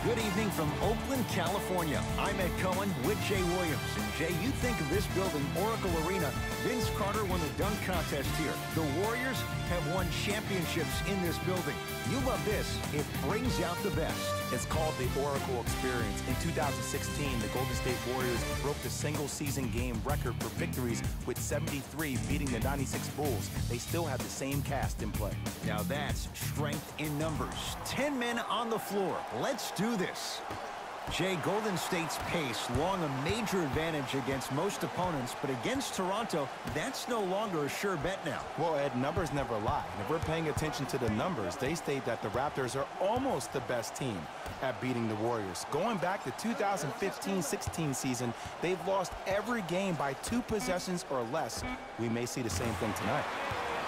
Good evening from Oakland, California. I'm Ed Cohen with Jay Williams. And Jay, you think of this building, Oracle Arena. Vince Carter won the dunk contest here. The Warriors have won championships in this building. You love this. It brings out the best. It's called the Oracle Experience. In 2016, the Golden State Warriors broke the single-season game record for victories with 73, beating the 96 Bulls. They still have the same cast in play. Now that's strength in numbers. 10 men on the floor. Let's do this. Jay, Golden State's pace, long a major advantage against most opponents, but against Toronto, that's no longer a sure bet now. Well, Ed, numbers never lie. And if we're paying attention to the numbers, they state that the Raptors are almost the best team at beating the Warriors. Going back to 2015-16 season, they've lost every game by 2 possessions or less. We may see the same thing tonight.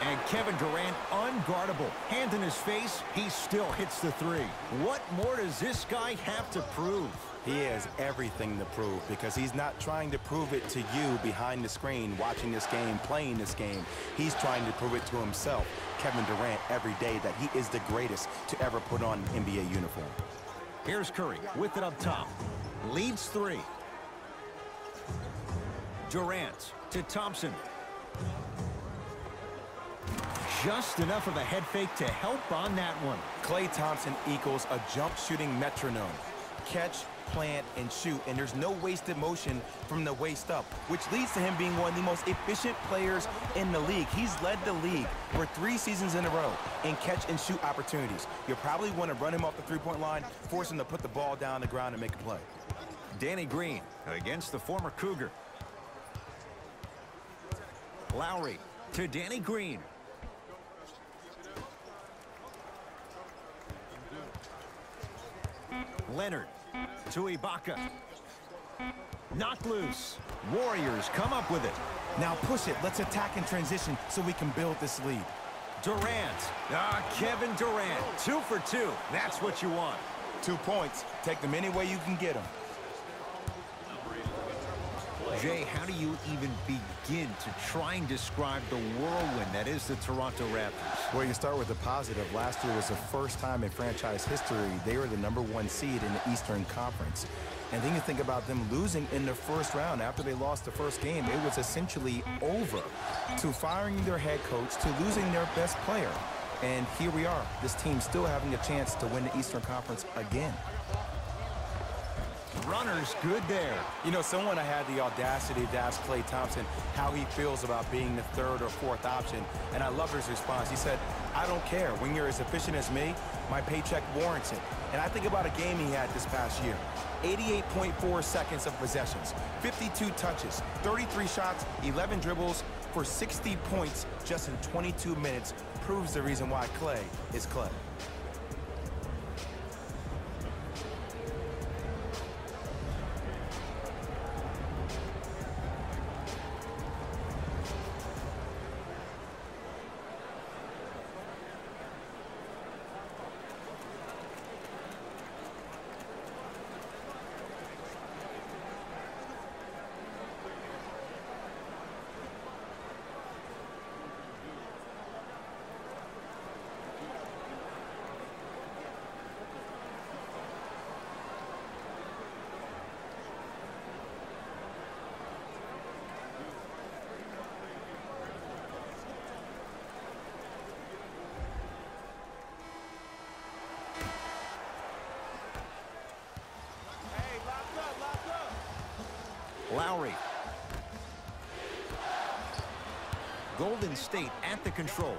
And Kevin Durant, unguardable. Hand in his face, he still hits the 3. What more does this guy have to prove? He has everything to prove because he's not trying to prove it to you behind the screen, watching this game, playing this game. He's trying to prove it to himself, Kevin Durant, every day that he is the greatest to ever put on an NBA uniform. Here's Curry with it up top. Leads 3. Durant to Thompson. Just enough of a head fake to help on that one. Klay Thompson equals a jump shooting metronome. Catch, plant, and shoot, and there's no wasted motion from the waist up, which leads to him being one of the most efficient players in the league. He's led the league for 3 seasons in a row in catch and shoot opportunities. You'll probably want to run him off the three-point line, force him to put the ball down the ground and make a play. Danny Green against the former Cougar. Lowry to Danny Green. Leonard to Ibaka. Knocked loose. Warriors come up with it. Now push it. Let's attack in transition so we can build this lead. Durant. Kevin Durant. 2 for 2. That's what you want. 2 points. Take them any way you can get them. Jay, how do you even begin to try and describe the whirlwind that is the Toronto Raptors? Well, you start with the positive. Last year was the first time in franchise history they were the #1 seed in the Eastern Conference. And then you think about them losing in the first round. After they lost the first game, it was essentially over, to firing their head coach, to losing their best player. And here we are, this team still having a chance to win the Eastern Conference again. Runner's good there. You know, someone I had the audacity to ask Klay Thompson how he feels about being the 3rd or 4th option, and I love his response. He said, I don't care. When you're as efficient as me, my paycheck warrants it. And I think about a game he had this past year. 88.4 seconds of possessions, 52 touches, 33 shots, 11 dribbles for 60 points just in 22 minutes proves the reason why Klay is Klay. Lowry. Golden State at the controls.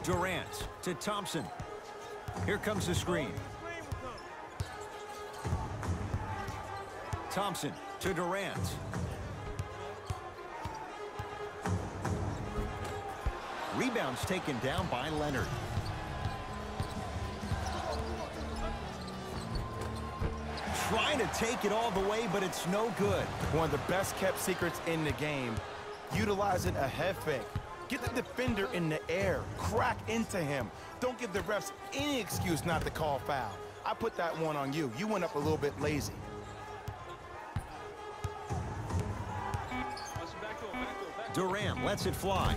Durant to Thompson. Here comes the screen. Thompson to Durant. Rebounds taken down by Leonard. Trying to take it all the way, but it's no good. One of the best kept secrets in the game, utilizing a head fake. Get the defender in the air, crack into him. Don't give the refs any excuse not to call foul. I put that one on you. You went up a little bit lazy. Durant lets it fly.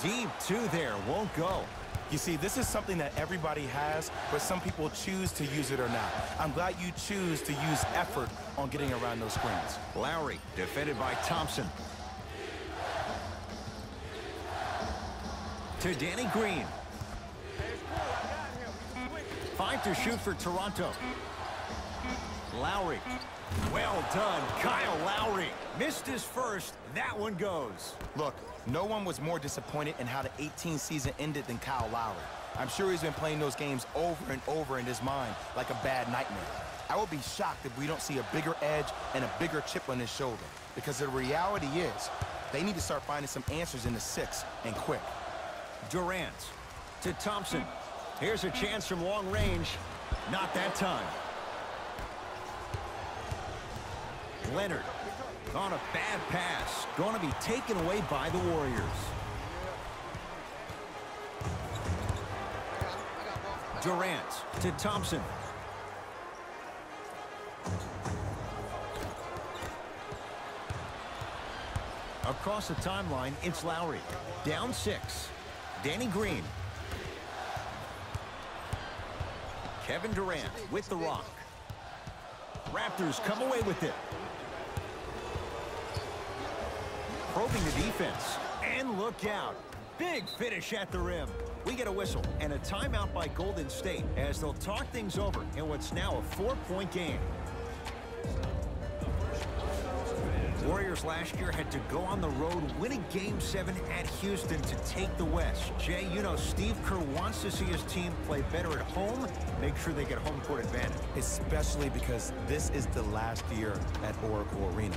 Deep 2 there, won't go. You see, this is something that everybody has, but some people choose to use it or not. I'm glad you choose to use effort on getting around those screens. Lowry, defended by Thompson. To Danny Green. 5 to shoot for Toronto. Lowry. Well done, Kyle Lowry. Missed his first. That one goes. Look, no one was more disappointed in how the 18 season ended than Kyle Lowry. I'm sure he's been playing those games over and over in his mind like a bad nightmare. I would be shocked if we don't see a bigger edge and a bigger chip on his shoulder, because the reality is they need to start finding some answers in the 6 and quick. Durant to Thompson. Here's a chance from long range. Not that time. Leonard on a bad pass. Going to be taken away by the Warriors. Durant to Thompson. Across the timeline, it's Lowry. Down 6. Danny Green. Kevin Durant with the rock. Raptors come away with it. Probing the defense. And look out. Big finish at the rim. We get a whistle and a timeout by Golden State as they'll talk things over in what's now a 4-point game. Warriors last year had to go on the road, winning Game 7 at Houston to take the West. Jay, you know Steve Kerr wants to see his team play better at home, make sure they get home court advantage. Especially because this is the last year at Oracle Arena.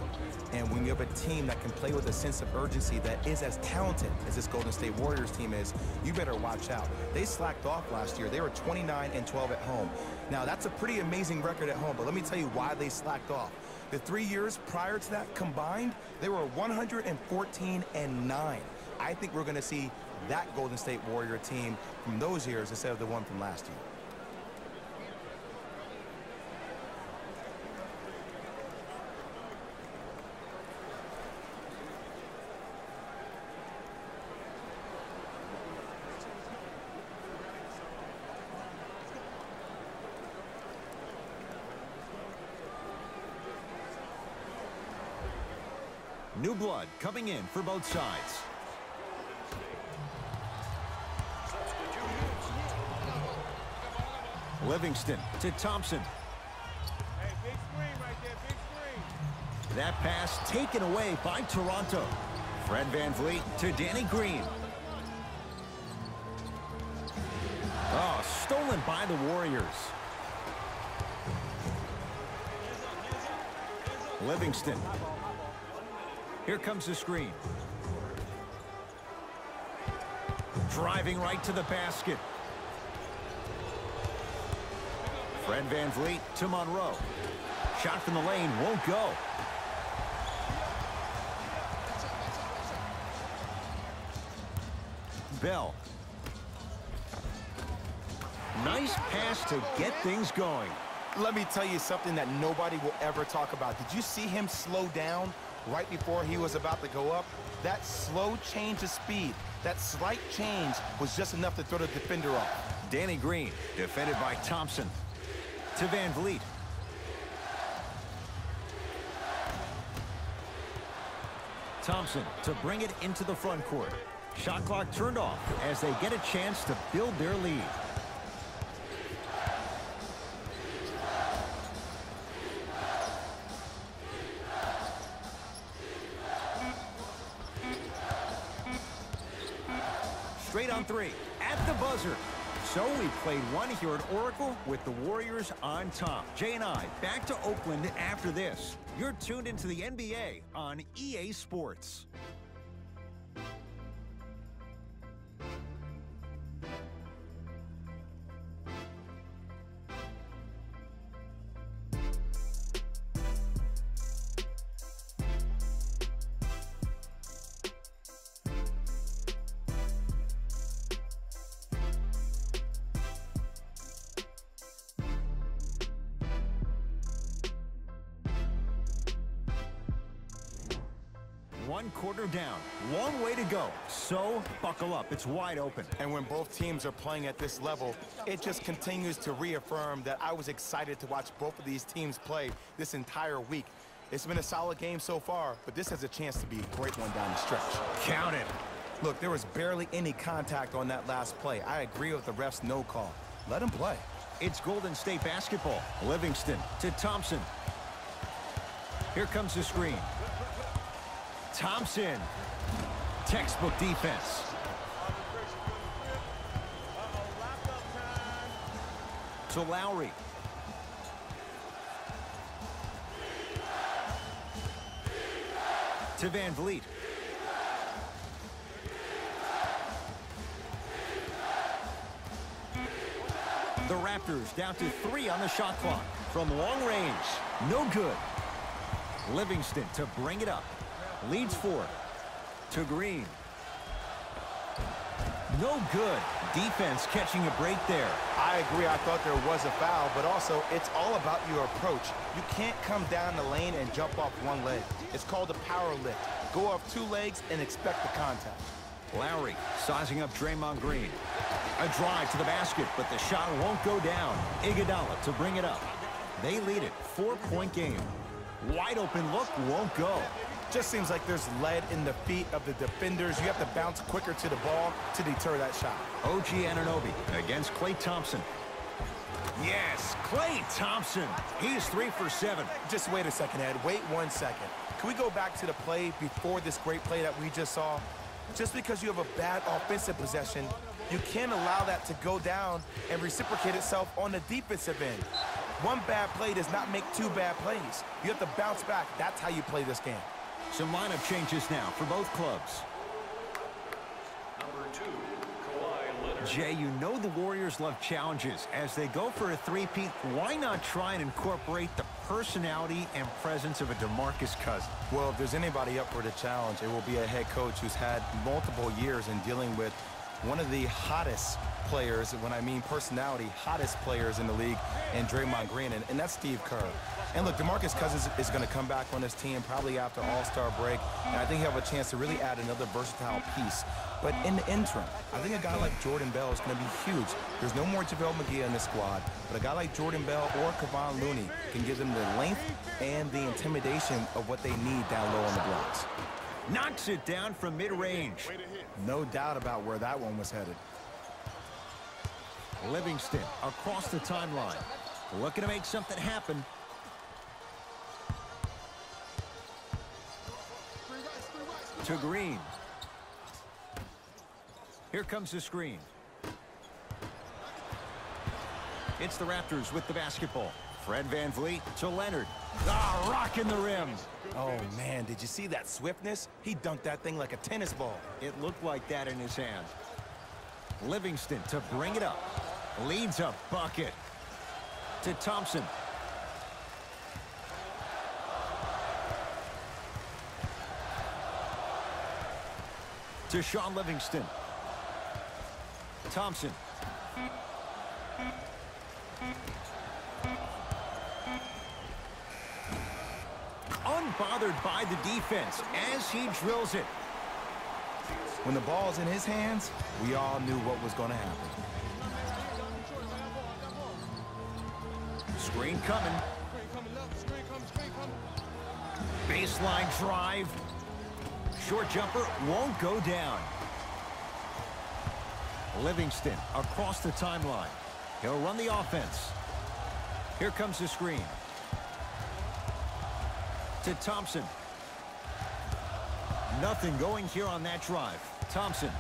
And when you have a team that can play with a sense of urgency that is as talented as this Golden State Warriors team is, you better watch out. They slacked off last year. They were 29-12 at home. Now, that's a pretty amazing record at home, but let me tell you why they slacked off. The 3 years prior to that combined, they were 114-9. I think we're going to see that Golden State Warrior team from those years instead of the one from last year. New blood coming in for both sides. Livingston to Thompson. Hey, big screen right there, big screen. That pass taken away by Toronto. Fred VanVleet to Danny Green. Oh, stolen by the Warriors. Livingston. Here comes the screen. Driving right to the basket. Fred VanVleet to Monroe. Shot from the lane won't go. Bell. Nice pass to get things going. Let me tell you something that nobody will ever talk about. Did you see him slow down right before he was about to go up? That slow change of speed, that slight change was just enough to throw the defender off. Danny Green, defended by Thompson. To VanVleet. Thompson to bring it into the front court. Shot clock turned off as they get a chance to build their lead. Straight on 3 at the buzzer. So we played one here at Oracle with the Warriors on top. Jay and I back to Oakland after this. You're tuned into the NBA on EA Sports. One quarter down. Long way to go. So, buckle up. It's wide open. And when both teams are playing at this level, it just continues to reaffirm that I was excited to watch both of these teams play this entire week. It's been a solid game so far, but this has a chance to be a great one down the stretch. Count it. Look, there was barely any contact on that last play. I agree with the ref's no call. Let him play. It's Golden State basketball. Livingston to Thompson. Here comes the screen. Thompson. Textbook defense. To Lowry. To Van Vliet. The Raptors down to 3 on the shot clock. From long range, no good. Livingston to bring it up. Leads 4. To Green. No good. Defense catching a break there. I agree. I thought there was a foul, but also it's all about your approach. You can't come down the lane and jump off one leg. It's called a power lift. Go off 2 legs and expect the contact. Lowry sizing up Draymond Green. A drive to the basket, but the shot won't go down. Iguodala to bring it up. They lead it. 4-point game. Wide open look won't go. Just seems like there's lead in the feet of the defenders. You have to bounce quicker to the ball to deter that shot. OG Anunoby against Klay Thompson. Yes, Klay Thompson. He's 3 for 7. Just wait a second, Ed. Wait 1 second. Can we go back to the play before this great play that we just saw? Just because you have a bad offensive possession, you can't allow that to go down and reciprocate itself on the defensive end. One bad play does not make 2 bad plays. You have to bounce back. That's how you play this game. Some lineup changes now for both clubs. Number 2, Kawhi Leonard. Jay, you know the Warriors love challenges. As they go for a three-peat, why not try and incorporate the personality and presence of a DeMarcus Cousins? Well, if there's anybody up for the challenge, it will be a head coach who's had multiple years in dealing with one of the hottest players, when I mean personality, hottest players in the league, and Draymond Green, and that's Steve Kerr. And look, DeMarcus Cousins is going to come back on this team probably after All-Star break, and I think he'll have a chance to really add another versatile piece. But in the interim, I think a guy like Jordan Bell is going to be huge. There's no more JaVale McGee in this squad, but a guy like Jordan Bell or Kevon Looney can give them the length and the intimidation of what they need down low on the blocks. Knocks it down from mid-range. No doubt about where that one was headed. Livingston across the timeline. Looking to make something happen. To Green. Here comes the screen. It's the Raptors with the basketball. Fred Van Vliet to Leonard. Ah, rocking the rim. Oh, man, did you see that swiftness? He dunked that thing like a tennis ball. It looked like that in his hand. Livingston to bring it up. Leads a bucket. To Thompson. To Sean Livingston. Thompson. Unbothered by the defense as he drills it. When the ball's in his hands, we all knew what was going to happen. Screen coming. Baseline drive. Short jumper won't go down. Livingston across the timeline. He'll run the offense. Here comes the screen. To Thompson. Nothing going here on that drive. Thompson.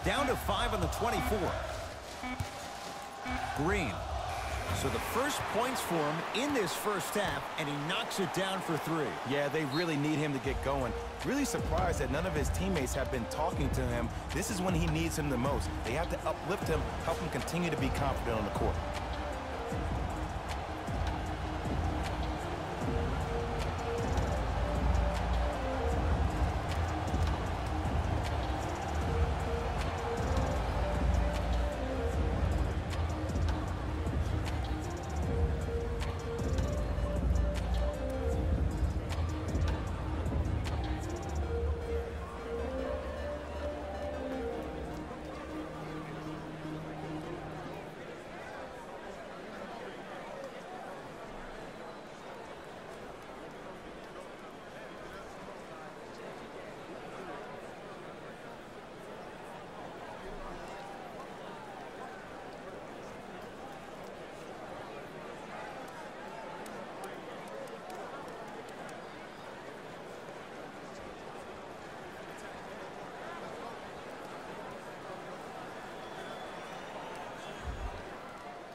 Down to 5 on the 24. Green. So the first points for him in this first half, and he knocks it down for 3. Yeah, they really need him to get going. Really surprised that none of his teammates have been talking to him. This is when he needs him the most. They have to uplift him, help him continue to be confident on the court.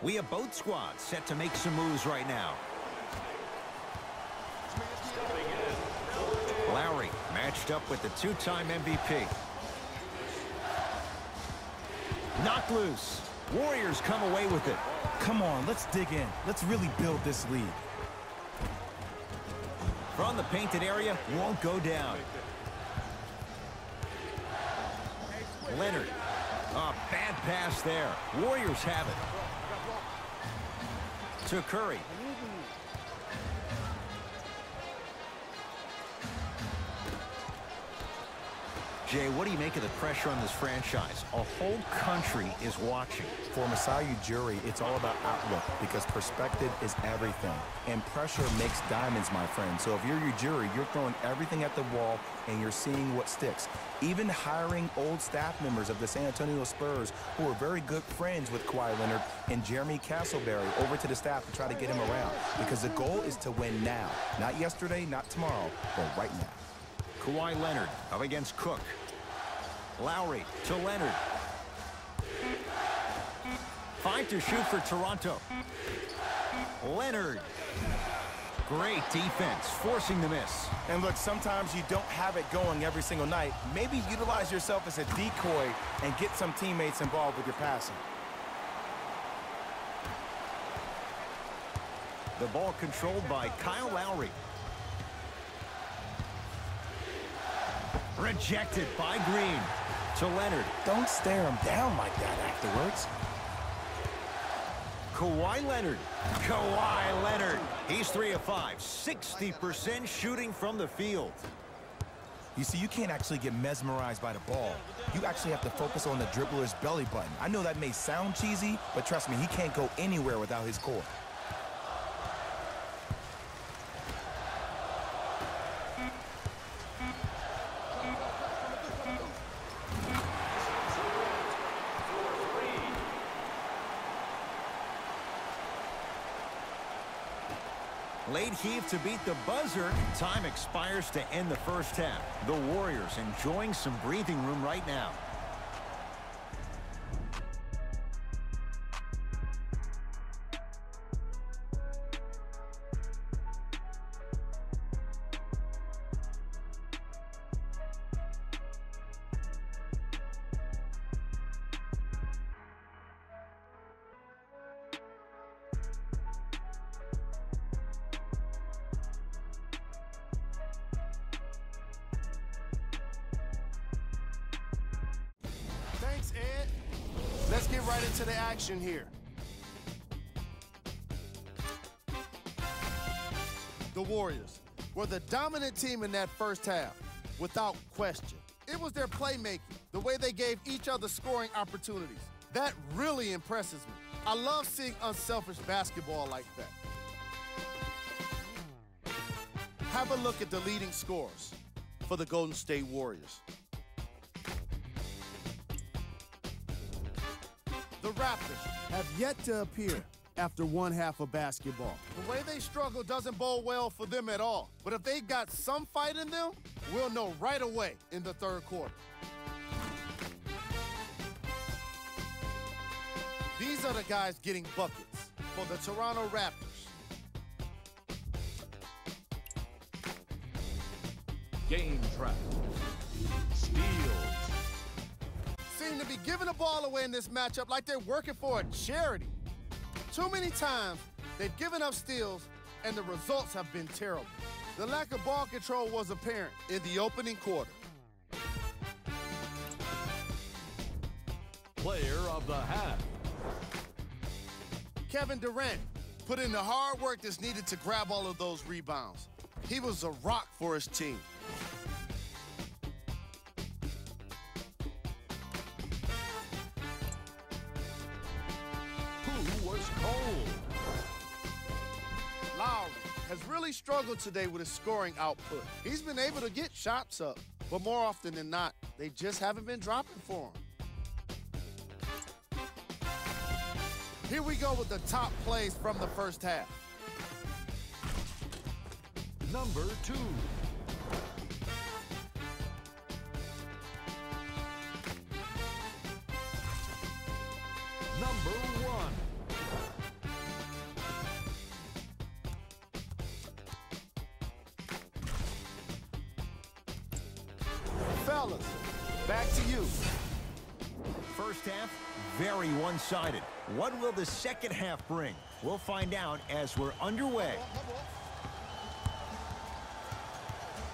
We have both squads set to make some moves right now. Stepping in. Lowry matched up with the two-time MVP. Knocked loose. Warriors come away with it. Come on, let's dig in. Let's really build this lead. From the painted area, won't go down. Leonard. A bad pass there. Warriors have it. To Curry. Jay, what do you make of the pressure on this franchise? A whole country is watching. For Masai Ujiri, it's all about outlook because perspective is everything. And pressure makes diamonds, my friend. So if you're Ujiri, you're throwing everything at the wall and you're seeing what sticks. Even hiring old staff members of the San Antonio Spurs who are very good friends with Kawhi Leonard and Jeremy Castleberry over to the staff to try to get him around. Because the goal is to win now. Not yesterday, not tomorrow, but right now. Kawhi Leonard up against Cook. Lowry to Leonard. 5 to shoot for Toronto. Leonard. Great defense, forcing the miss. And look, sometimes you don't have it going every single night. Maybe utilize yourself as a decoy and get some teammates involved with your passing. The ball controlled by Kyle Lowry. Rejected by Green. To Leonard. Don't stare him down like that afterwards. Kawhi Leonard. Kawhi Leonard. He's 3 of 5. 60% shooting from the field. You see, you can't actually get mesmerized by the ball. You actually have to focus on the dribbler's belly button. I know that may sound cheesy, but trust me, he can't go anywhere without his core. Late heave to beat the buzzer. Time expires to end the first half. The Warriors enjoying some breathing room right now. Thanks, Ed. Let's get right into the action here. The Warriors were the dominant team in that first half, without question. It was their playmaking, the way they gave each other scoring opportunities. That really impresses me. I love seeing unselfish basketball like that. Have a look at the leading scorers for the Golden State Warriors. The Raptors have yet to appear after one half of basketball. The way they struggle doesn't bode well for them at all. But if they got some fight in them, we'll know right away in the third quarter. These are the guys getting buckets for the Toronto Raptors. Game trap. Steals. Seem to be giving the ball away in this matchup like they're working for a charity. Too many times, they've given up steals, and the results have been terrible. The lack of ball control was apparent in the opening quarter. Player of the half. Kevin Durant put in the hard work that's needed to grab all of those rebounds. He was a rock for his team. Who was cold? Lowry has really struggled today with his scoring output. He's been able to get shots up, but more often than not, they just haven't been dropping for him. Here we go with the top plays from the first half. Number 2. Number 1. Back to you. First half, very one-sided. What will the second half bring? We'll find out as we're underway.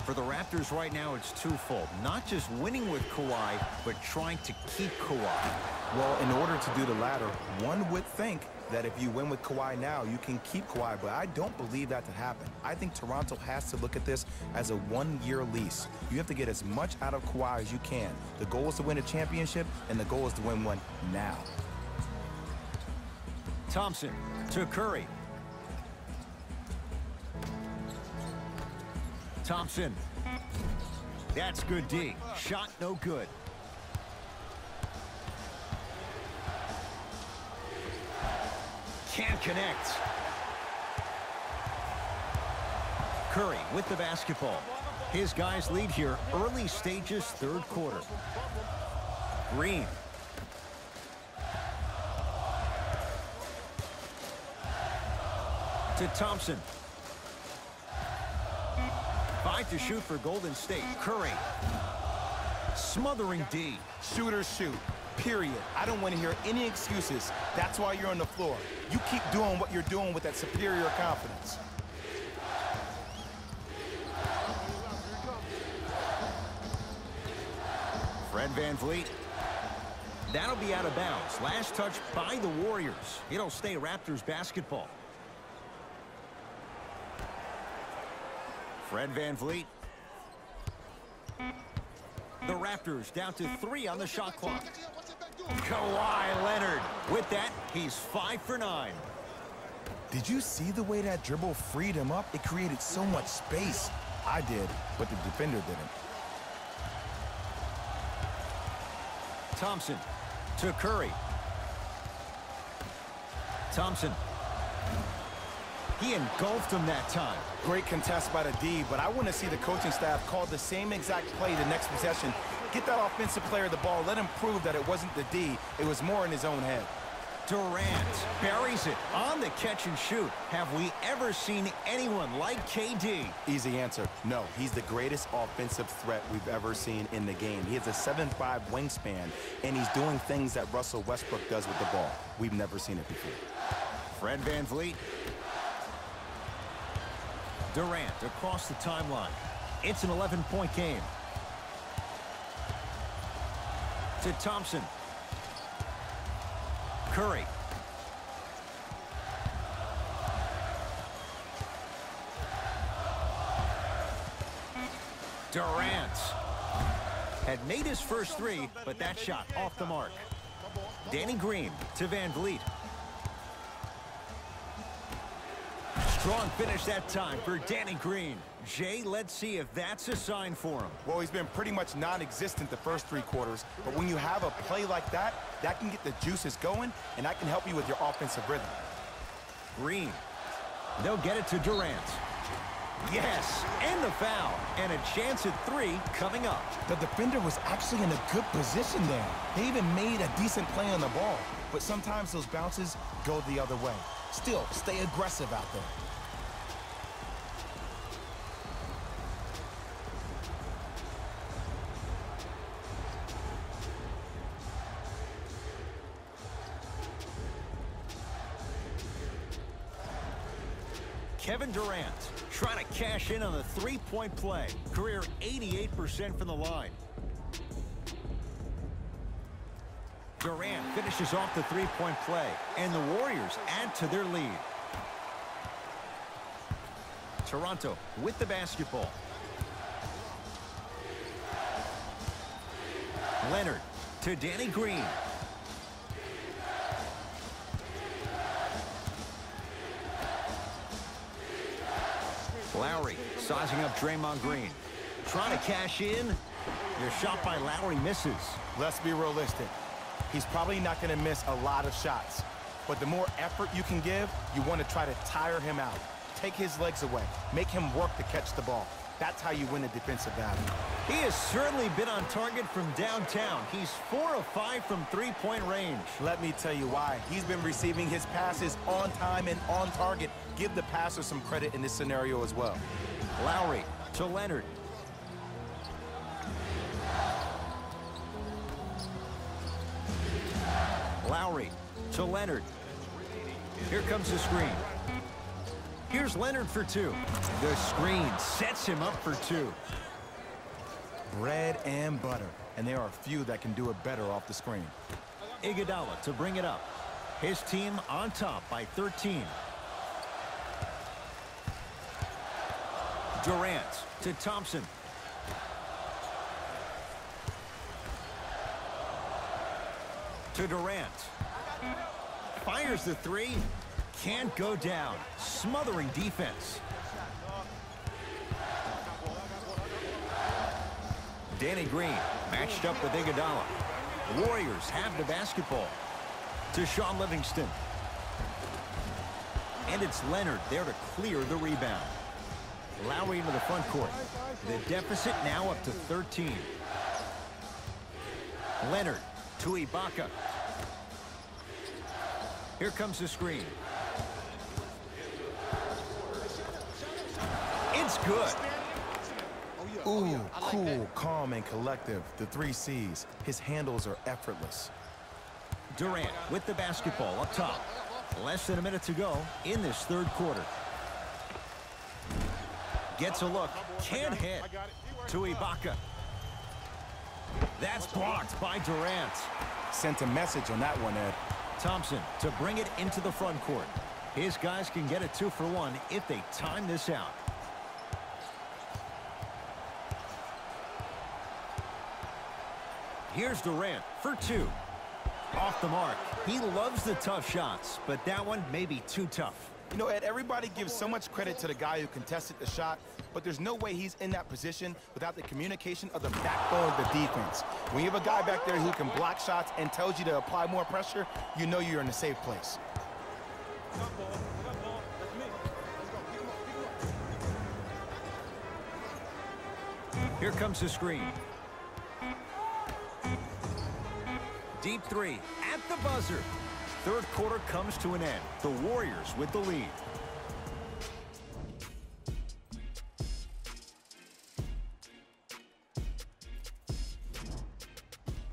For the Raptors right now, it's twofold. Not just winning with Kawhi, but trying to keep Kawhi. Well, in order to do the latter, one would think that if you win with Kawhi now, you can keep Kawhi, but I don't believe that to happen. I think Toronto has to look at this as a one-year lease. You have to get as much out of Kawhi as you can. The goal is to win a championship, and the goal is to win one now. Thompson to Curry. Thompson. That's good D. Shot no good. Can't connect. Curry with the basketball. His guys lead here early stages, third quarter. Green. To Thompson. 5 to shoot for Golden State. Curry. Smothering D. Shooters shoot. Period. I don't want to hear any excuses. That's why you're on the floor. You keep doing what you're doing with that superior confidence. Fred VanVleet. That'll be out of bounds. Last touch by the Warriors. It'll stay Raptors basketball. Fred VanVleet. The Raptors down to 3 on the shot clock. Kawhi Leonard. With that, he's 5 for 9. Did you see the way that dribble freed him up? It created so much space. I did, but the defender didn't. Thompson to Curry. Thompson. He engulfed him that time. Great contest by the D, but I want to see the coaching staff call the same exact play the next possession. Get that offensive player the ball. Let him prove that it wasn't the D. It was more in his own head. Durant buries it on the catch and shoot. Have we ever seen anyone like KD? Easy answer. No, he's the greatest offensive threat we've ever seen in the game. He has a 7'5" wingspan, and he's doing things that Russell Westbrook does with the ball. We've never seen it before. Fred VanVleet. Durant across the timeline. It's an 11-point game. To Thompson. Curry. Durant had made his first 3, but that shot off the mark. Danny Green to VanVleet. Strong finish that time for Danny Green. Jay, let's see if that's a sign for him. Well, he's been pretty much non-existent the first 3 quarters, but when you have a play like that, that can get the juices going, and that can help you with your offensive rhythm. Green. They'll get it to Durant. Yes, and the foul. And a chance at 3 coming up. The defender was actually in a good position there. They even made a decent play on the ball, but sometimes those bounces go the other way. Still, stay aggressive out there. Kevin Durant trying to cash in on the 3-point play. Career 88% from the line. Durant finishes off the 3-point play, and the Warriors add to their lead. Toronto with the basketball. Leonard to Danny Green. Lowry sizing up Draymond Green. Trying to cash in. Your shot by Lowry misses. Let's be realistic. He's probably not going to miss a lot of shots. But the more effort you can give, you want to try to tire him out. Take his legs away. Make him work to catch the ball. That's how you win a defensive battle. He has certainly been on target from downtown. He's 4 of 5 from 3-point range. Let me tell you why. He's been receiving his passes on time and on target. Give the passer some credit in this scenario as well. Lowry to Leonard. Here comes the screen. Here's Leonard for two. The screen sets him up for two. Bread and butter. And there are a few that can do it better off the screen. Iguodala to bring it up. His team on top by 13. Durant to Thompson. To Durant. Fires the three. Can't go down. Smothering defense. Danny Green matched up with Iguodala. Warriors have the basketball. To Shaun Livingston. And it's Leonard there to clear the rebound. Lowry into the front court. The deficit now up to 13. Leonard to Ibaka. Here comes the screen. It's good. Ooh, cool, calm, and collective. The 3 C's. His handles are effortless. Durant with the basketball up top. Less than a minute to go in this third quarter. Gets a look. Can't hit. To Ibaka. That's blocked by Durant. Sent a message on that one, Ed. Thompson to bring it into the front court. His guys can get a 2-for-1 if they time this out. Here's Durant for two. Off the mark. He loves the tough shots, but that one may be too tough. You know, Ed, everybody gives so much credit to the guy who contested the shot, but there's no way he's in that position without the communication of the backbone of the defense. When you have a guy back there who can block shots and tells you to apply more pressure, you know you're in a safe place. Here comes the screen. Deep three at the buzzer. Third quarter comes to an end. The Warriors with the lead.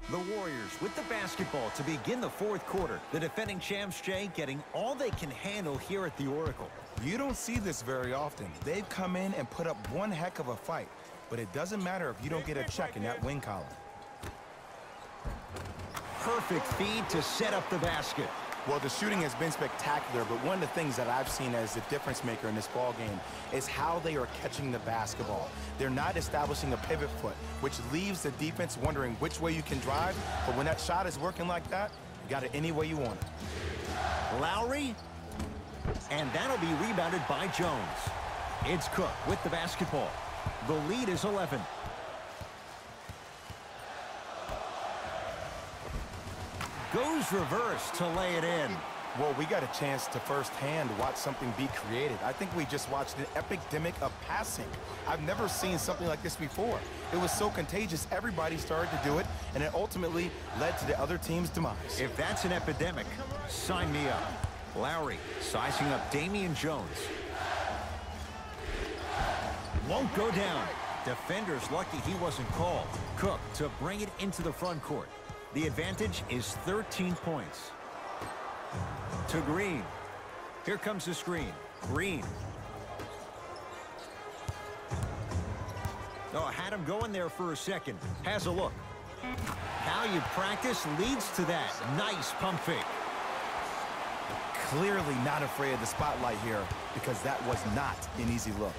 The Warriors with the basketball to begin the fourth quarter. The defending champs, Jay, getting all they can handle here at the Oracle. You don't see this very often. They've come in and put up one heck of a fight, but it doesn't matter if you don't get a check in that win column. Perfect feed to set up the basket. Well, the shooting has been spectacular, but one of the things that I've seen as the difference maker in this ball game is how they are catching the basketball. They're not establishing a pivot foot, which leaves the defense wondering which way you can drive, but when that shot is working like that, you got it any way you want it. Lowry, and that'll be rebounded by Jones. It's Cook with the basketball. The lead is 11. Goes reverse to lay it in. Well, we got a chance to firsthand watch something be created. I think we just watched an epidemic of passing. I've never seen something like this before. It was so contagious, everybody started to do it, and it ultimately led to the other team's demise. If that's an epidemic, sign me up. Lowry sizing up Damian Jones. Won't go down. Defender's lucky he wasn't called. Cook to bring it into the front court. The advantage is 13 points. To Green. Here comes the screen. Green. Oh, had him going there for a second. Has a look. How you practice leads to that. Nice pump fake. Clearly not afraid of the spotlight here because that was not an easy look.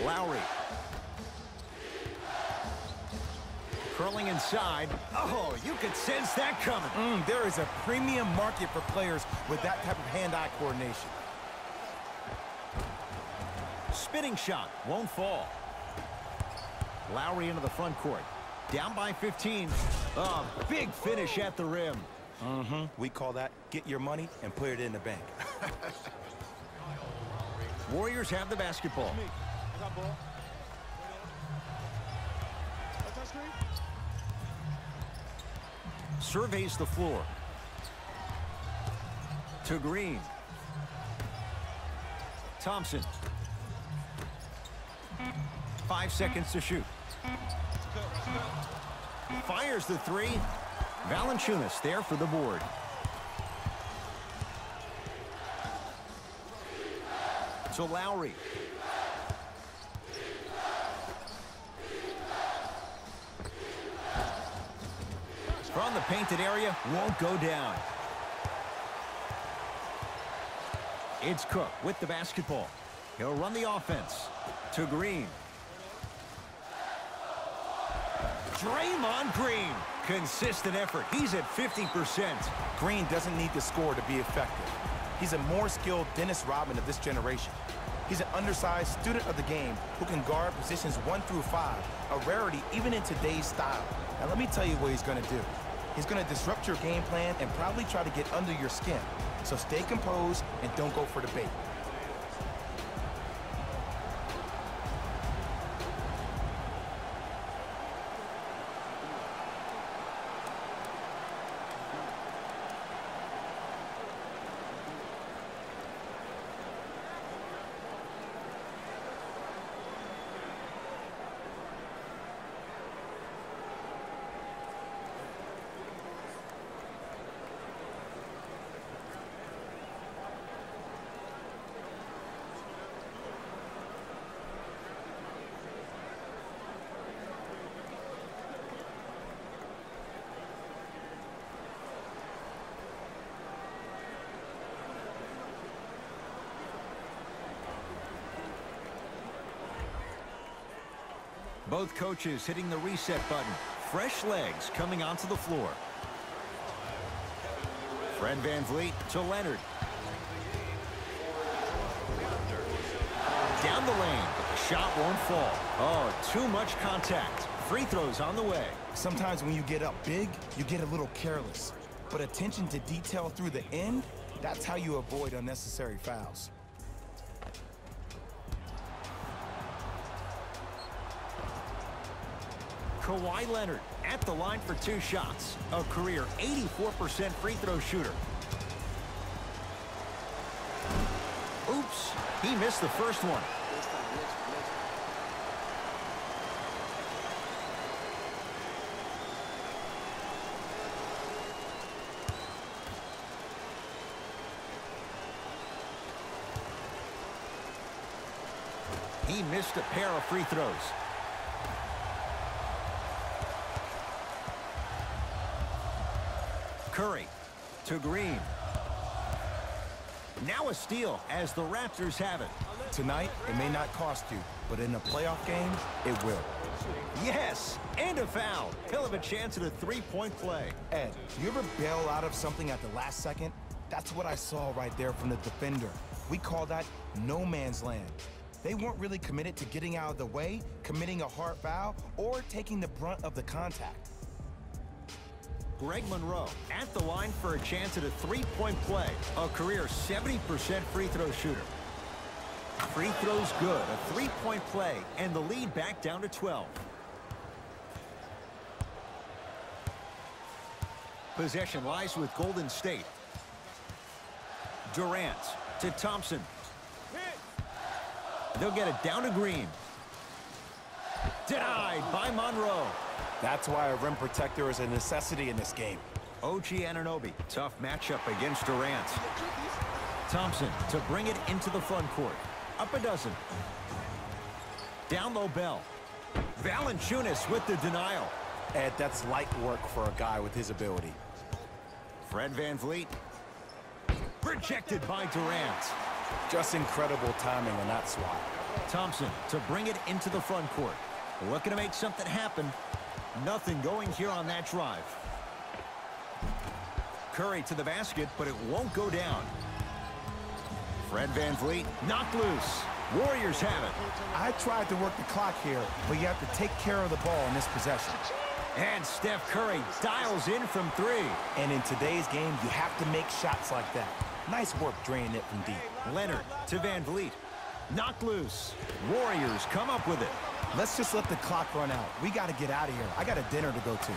Lowry. Curling inside. Oh, you could sense that coming. There is a premium market for players with that type of hand-eye coordination. Spinning shot. Won't fall. Lowry into the front court. Down by 15. A big finish at the rim. We call that get your money and put it in the bank. Warriors have the basketball. Surveys the floor. To Green. Thompson. 5 seconds to shoot. fires the three. Valanciunas there for the board. To Lowry. From the painted area, won't go down. It's Cook with the basketball. He'll run the offense. To Green. Draymond Green. Consistent effort. He's at 50%. Green doesn't need to score to be effective. He's a more skilled Dennis Rodman of this generation. He's an undersized student of the game who can guard positions 1 through 5, a rarity even in today's style. Now let me tell you what he's going to do. He's going to disrupt your game plan and probably try to get under your skin. So stay composed and don't go for the bait. Both coaches hitting the reset button. Fresh legs coming onto the floor. Fred VanVleet to Leonard. Down the lane, but the shot won't fall. Oh, too much contact. Free throws on the way. Sometimes when you get up big, you get a little careless. But attention to detail through the end, that's how you avoid unnecessary fouls. Kawhi Leonard at the line for 2 shots. A career 84% free throw shooter. Oops, he missed the first one. He missed a pair of free throws. Curry to Green. Now a steal as the Raptors have it. Tonight, it may not cost you, but in a playoff game, it will. Yes, and a foul. He'll have a chance at a three-point play. Ed, do you ever bail out of something at the last second? That's what I saw right there from the defender. We call that no man's land. They weren't really committed to getting out of the way, committing a hard foul, or taking the brunt of the contact. Greg Monroe at the line for a chance at a three-point play. A career 70% free throw shooter. Free throws good, a three-point play, and the lead back down to 12. Possession lies with Golden State. Durant to Thompson. They'll get it down to Green. Denied by Monroe. That's why a rim protector is a necessity in this game. OG Anunoby, tough matchup against Durant. Thompson to bring it into the front court. Up a dozen. Down low Bell. Valanciunas with the denial. Ed, that's light work for a guy with his ability. Fred VanVleet. Rejected by Durant. Just incredible timing on that swat. Thompson to bring it into the front court. Looking to make something happen. Nothing going here on that drive. Curry to the basket, but it won't go down. Fred VanVleet knocked loose. Warriors have it. I tried to work the clock here, but you have to take care of the ball in this possession. And Steph Curry dials in from 3. And in today's game, you have to make shots like that. Nice work draining it from deep. Leonard to VanVleet. Knocked loose. Warriors come up with it. Let's just let the clock run out. We got to get out of here. I got a dinner to go to.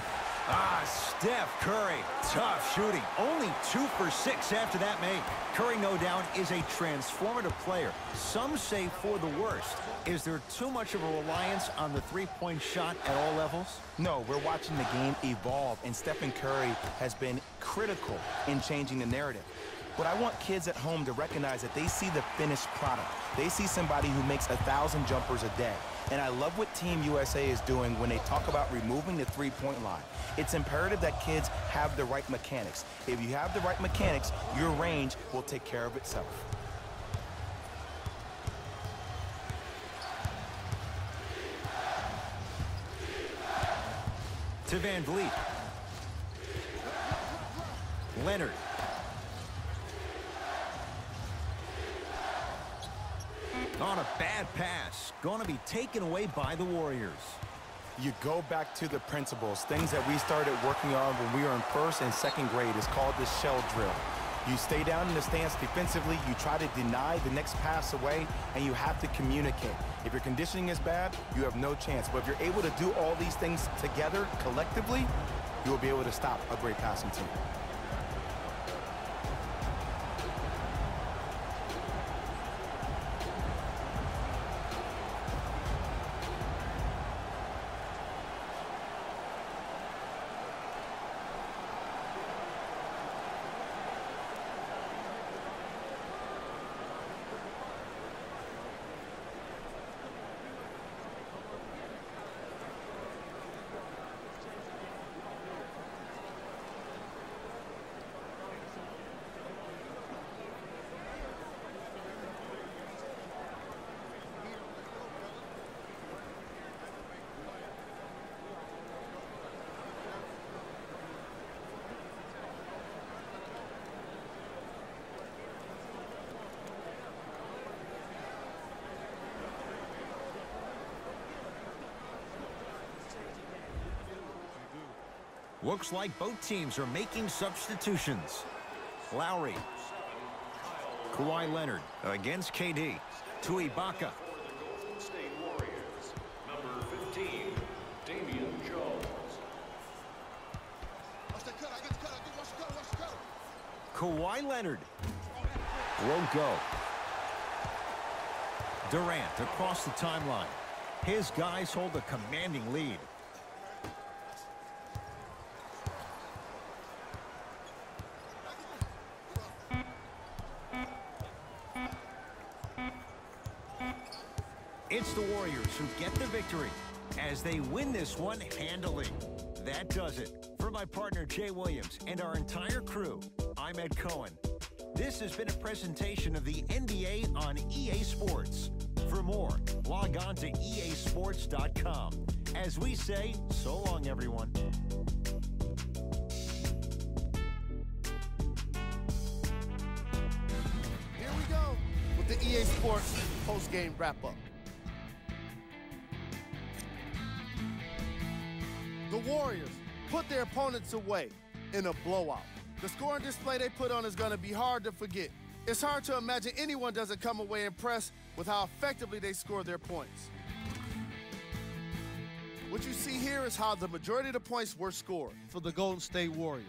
Steph Curry, tough shooting. Only 2 for 6 after that make. Curry, no doubt, is a transformative player. Some say for the worst. Is there too much of a reliance on the three-point shot at all levels? No, we're watching the game evolve, and Stephen Curry has been critical in changing the narrative. But I want kids at home to recognize that they see the finished product. They see somebody who makes 1,000 jumpers a day. And I love what Team USA is doing when they talk about removing the three-point line. It's imperative that kids have the right mechanics. If you have the right mechanics, your range will take care of itself. To Van Vliet. Leonard. On a bad pass. Going to be taken away by the Warriors. You go back to the principles, things that we started working on when we were in first and second grade. It's called the shell drill. You stay down in the stance defensively, you try to deny the next pass away, and you have to communicate. If your conditioning is bad, you have no chance. But if you're able to do all these things together, collectively, you will be able to stop a great passing team. Looks like both teams are making substitutions. Lowry. Kawhi Leonard against KD. To Ibaka. State Warriors, number 15, Damian Jones. Kawhi Leonard. Won't go. Durant across the timeline. His guys hold a commanding lead. It's the Warriors who get the victory as they win this one handily. That does it. For my partner Jay Williams and our entire crew, I'm Ed Cohen. This has been a presentation of the NBA on EA Sports. For more, log on to easports.com. As we say, so long, everyone. Here we go with the EA Sports post-game wrap-up. The Warriors put their opponents away in a blowout. The scoring display they put on is going to be hard to forget. It's hard to imagine anyone doesn't come away impressed with how effectively they score their points. What you see here is how the majority of the points were scored for the Golden State Warriors.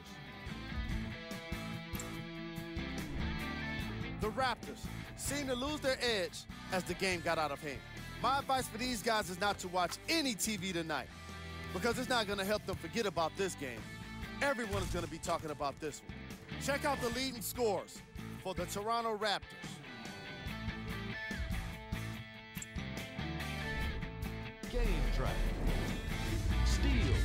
The Raptors seemed to lose their edge as the game got out of hand. My advice for these guys is not to watch any TV tonight, because it's not going to help them forget about this game. Everyone is going to be talking about this one. Check out the leading scores for the Toronto Raptors. Game track. Steals.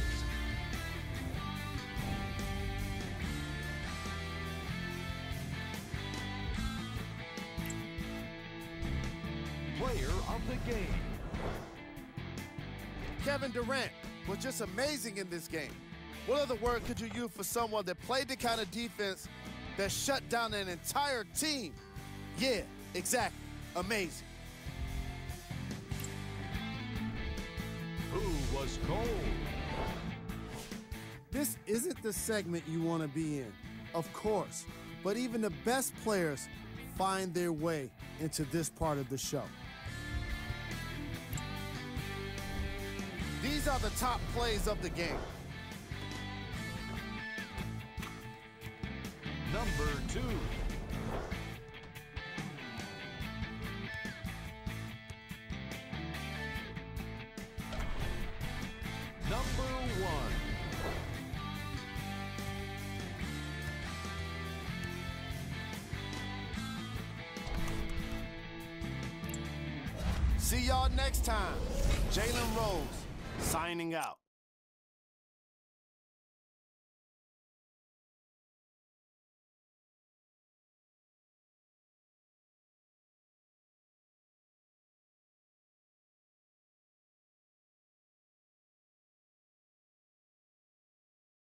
Player of the game. Kevin Durant was just amazing in this game. What other word could you use for someone that played the kind of defense that shut down an entire team? Yeah, exactly. Amazing. Who was cold? This isn't the segment you want to be in, of course, but even the best players find their way into this part of the show. These are the top plays of the game. Number 2. Number 1. See y'all next time. Jalen Rose, signing out.